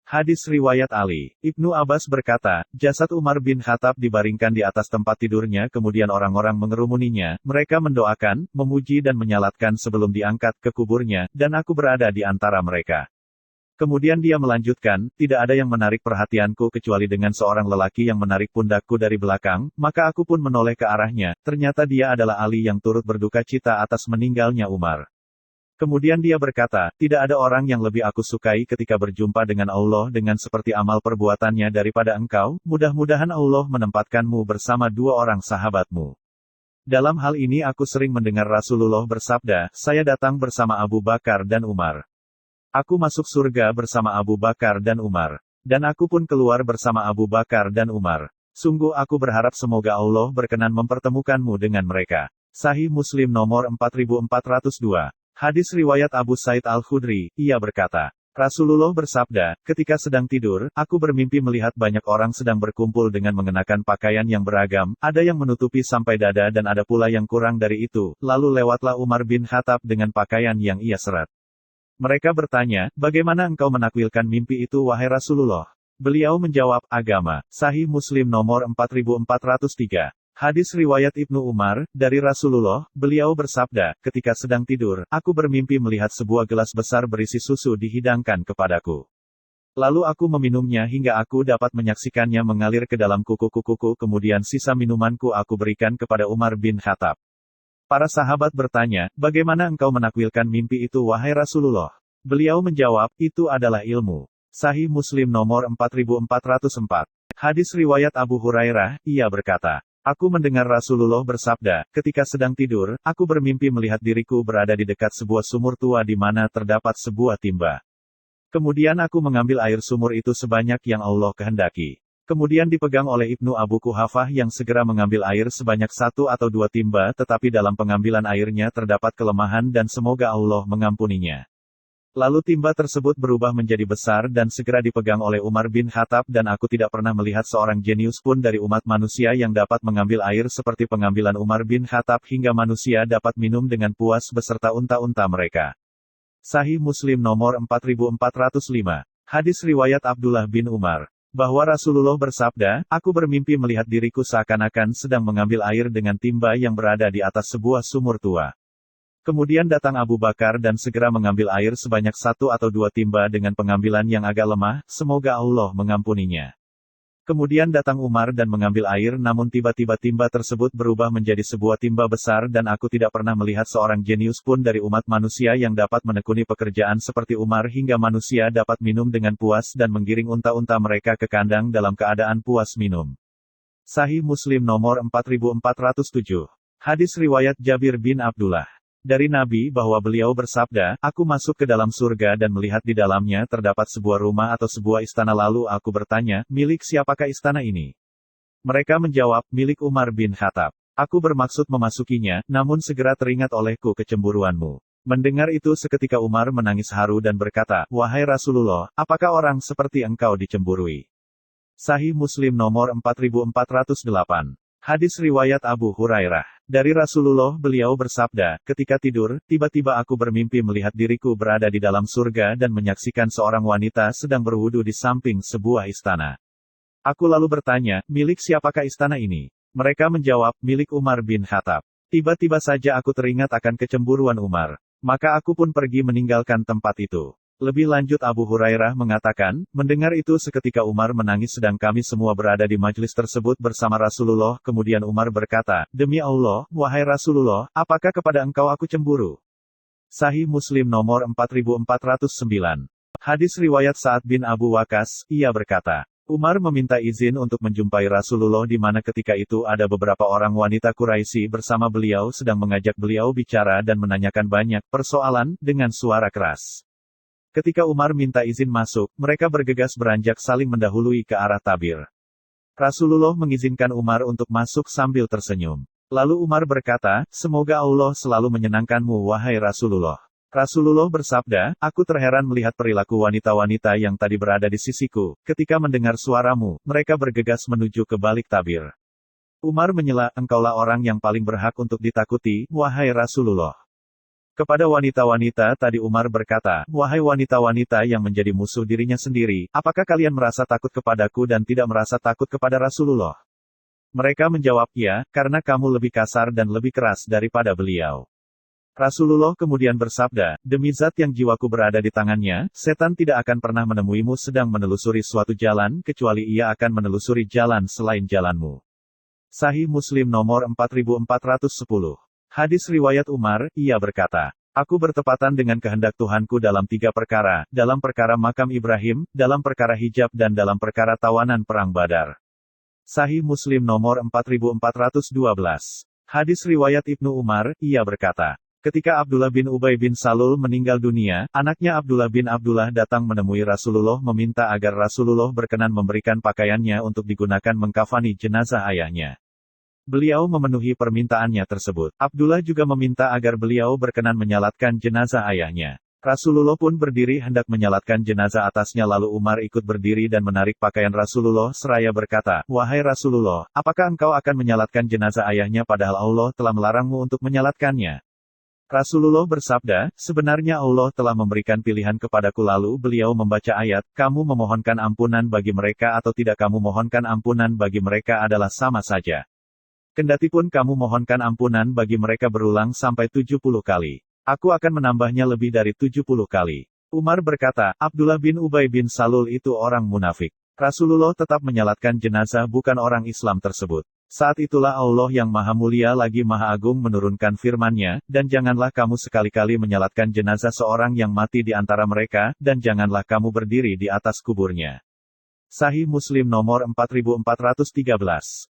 Hadis Riwayat Ali. Ibnu Abbas berkata, jasad Umar bin Khattab dibaringkan di atas tempat tidurnya kemudian orang-orang mengerumuninya, mereka mendoakan, memuji dan menyalatkan sebelum diangkat ke kuburnya, dan aku berada di antara mereka. Kemudian dia melanjutkan, tidak ada yang menarik perhatianku kecuali dengan seorang lelaki yang menarik pundakku dari belakang, maka aku pun menoleh ke arahnya, ternyata dia adalah Ali yang turut berduka cita atas meninggalnya Umar. Kemudian dia berkata, tidak ada orang yang lebih aku sukai ketika berjumpa dengan Allah dengan seperti amal perbuatannya daripada engkau, mudah-mudahan Allah menempatkanmu bersama dua orang sahabatmu. Dalam hal ini aku sering mendengar Rasulullah bersabda, saya datang bersama Abu Bakar dan Umar. Aku masuk surga bersama Abu Bakar dan Umar. Dan aku pun keluar bersama Abu Bakar dan Umar. Sungguh aku berharap semoga Allah berkenan mempertemukanmu dengan mereka. Sahih Muslim nomor 4402. Hadis riwayat Abu Said Al-Khudri, ia berkata, Rasulullah bersabda, ketika sedang tidur, aku bermimpi melihat banyak orang sedang berkumpul dengan mengenakan pakaian yang beragam, ada yang menutupi sampai dada dan ada pula yang kurang dari itu, lalu lewatlah Umar bin Khattab dengan pakaian yang ia serat. Mereka bertanya, bagaimana engkau menakwilkan mimpi itu wahai Rasulullah? Beliau menjawab, agama. Sahih Muslim nomor 4403. Hadis riwayat Ibnu Umar, dari Rasulullah, beliau bersabda, ketika sedang tidur, aku bermimpi melihat sebuah gelas besar berisi susu dihidangkan kepadaku. Lalu aku meminumnya hingga aku dapat menyaksikannya mengalir ke dalam kuku-kukuku kemudian sisa minumanku aku berikan kepada Umar bin Khattab. Para sahabat bertanya, bagaimana engkau menakwilkan mimpi itu wahai Rasulullah? Beliau menjawab, itu adalah ilmu. Sahih Muslim nomor 4404. Hadis riwayat Abu Hurairah, ia berkata, aku mendengar Rasulullah bersabda, ketika sedang tidur, aku bermimpi melihat diriku berada di dekat sebuah sumur tua di mana terdapat sebuah timba. Kemudian aku mengambil air sumur itu sebanyak yang Allah kehendaki. Kemudian dipegang oleh Ibnu Abu Quhafah yang segera mengambil air sebanyak 1 atau 2 timba tetapi dalam pengambilan airnya terdapat kelemahan dan semoga Allah mengampuninya. Lalu timba tersebut berubah menjadi besar dan segera dipegang oleh Umar bin Khattab dan aku tidak pernah melihat seorang jenius pun dari umat manusia yang dapat mengambil air seperti pengambilan Umar bin Khattab hingga manusia dapat minum dengan puas beserta unta-unta mereka. Sahih Muslim nomor 4405. Hadis riwayat Abdullah bin Umar. Bahwa Rasulullah bersabda, aku bermimpi melihat diriku seakan-akan sedang mengambil air dengan timba yang berada di atas sebuah sumur tua. Kemudian datang Abu Bakar dan segera mengambil air sebanyak 1 atau 2 timba dengan pengambilan yang agak lemah, semoga Allah mengampuninya. Kemudian datang Umar dan mengambil air namun tiba-tiba timba tersebut berubah menjadi sebuah timba besar dan aku tidak pernah melihat seorang jenius pun dari umat manusia yang dapat menekuni pekerjaan seperti Umar hingga manusia dapat minum dengan puas dan menggiring unta-unta mereka ke kandang dalam keadaan puas minum. Sahih Muslim nomor 4407. Hadis riwayat Jabir bin Abdullah. Dari Nabi bahwa beliau bersabda, aku masuk ke dalam surga dan melihat di dalamnya terdapat sebuah rumah atau sebuah istana lalu aku bertanya, milik siapakah istana ini? Mereka menjawab, milik Umar bin Khattab. Aku bermaksud memasukinya, namun segera teringat olehku kecemburuanmu. Mendengar itu seketika Umar menangis haru dan berkata, wahai Rasulullah, apakah orang seperti engkau dicemburui? Sahih Muslim nomor 4408. Hadis riwayat Abu Hurairah. Dari Rasulullah beliau bersabda, ketika tidur, tiba-tiba aku bermimpi melihat diriku berada di dalam surga dan menyaksikan seorang wanita sedang berwudu di samping sebuah istana. Aku lalu bertanya, milik siapakah istana ini? Mereka menjawab, milik Umar bin Khattab. Tiba-tiba saja aku teringat akan kecemburuan Umar. Maka aku pun pergi meninggalkan tempat itu. Lebih lanjut Abu Hurairah mengatakan, mendengar itu seketika Umar menangis sedang kami semua berada di majelis tersebut bersama Rasulullah. Kemudian Umar berkata, demi Allah, wahai Rasulullah, apakah kepada engkau aku cemburu? Sahih Muslim nomor 4409. Hadis riwayat Sa'ad bin Abu Waqqas, ia berkata, Umar meminta izin untuk menjumpai Rasulullah di mana ketika itu ada beberapa orang wanita Quraisy bersama beliau sedang mengajak beliau bicara dan menanyakan banyak persoalan dengan suara keras. Ketika Umar minta izin masuk, mereka bergegas beranjak saling mendahului ke arah tabir. Rasulullah mengizinkan Umar untuk masuk sambil tersenyum. Lalu Umar berkata, semoga Allah selalu menyenangkanmu wahai Rasulullah. Rasulullah bersabda, aku terheran melihat perilaku wanita-wanita yang tadi berada di sisiku. Ketika mendengar suaramu, mereka bergegas menuju ke balik tabir. Umar menyela, engkaulah orang yang paling berhak untuk ditakuti, wahai Rasulullah. Kepada wanita-wanita tadi Umar berkata, "Wahai wanita-wanita yang menjadi musuh dirinya sendiri, apakah kalian merasa takut kepadaku dan tidak merasa takut kepada Rasulullah?" Mereka menjawab, "Ya, karena kamu lebih kasar dan lebih keras daripada beliau." Rasulullah kemudian bersabda, "Demi zat yang jiwaku berada di tangannya, setan tidak akan pernah menemuimu sedang menelusuri suatu jalan, kecuali ia akan menelusuri jalan selain jalanmu." Sahih Muslim nomor 4410. Hadis riwayat Umar, ia berkata, "Aku bertepatan dengan kehendak Tuhanku dalam 3 perkara, dalam perkara makam Ibrahim, dalam perkara hijab dan dalam perkara tawanan perang Badar." Sahih Muslim nomor 4412. Hadis riwayat Ibnu Umar, ia berkata, "Ketika Abdullah bin Ubay bin Salul meninggal dunia, anaknya Abdullah bin Abdullah datang menemui Rasulullah meminta agar Rasulullah berkenan memberikan pakaiannya untuk digunakan mengkafani jenazah ayahnya. Beliau memenuhi permintaannya tersebut. Abdullah juga meminta agar beliau berkenan menyalatkan jenazah ayahnya. Rasulullah pun berdiri hendak menyalatkan jenazah atasnya lalu Umar ikut berdiri dan menarik pakaian Rasulullah seraya berkata, "Wahai Rasulullah, apakah engkau akan menyalatkan jenazah ayahnya padahal Allah telah melarangmu untuk menyalatkannya?" Rasulullah bersabda, "Sebenarnya Allah telah memberikan pilihan kepadaku." Lalu beliau membaca ayat, "Kamu memohonkan ampunan bagi mereka atau tidak kamu mohonkan ampunan bagi mereka adalah sama saja. Kendatipun kamu mohonkan ampunan bagi mereka berulang sampai 70 kali. Aku akan menambahnya lebih dari 70 kali." Umar berkata, "Abdullah bin Ubay bin Salul itu orang munafik." Rasulullah tetap menyalatkan jenazah bukan orang Islam tersebut. Saat itulah Allah yang Maha Mulia lagi Maha Agung menurunkan firman-Nya, "Dan janganlah kamu sekali-kali menyalatkan jenazah seorang yang mati di antara mereka, dan janganlah kamu berdiri di atas kuburnya." Sahih Muslim nomor 4413.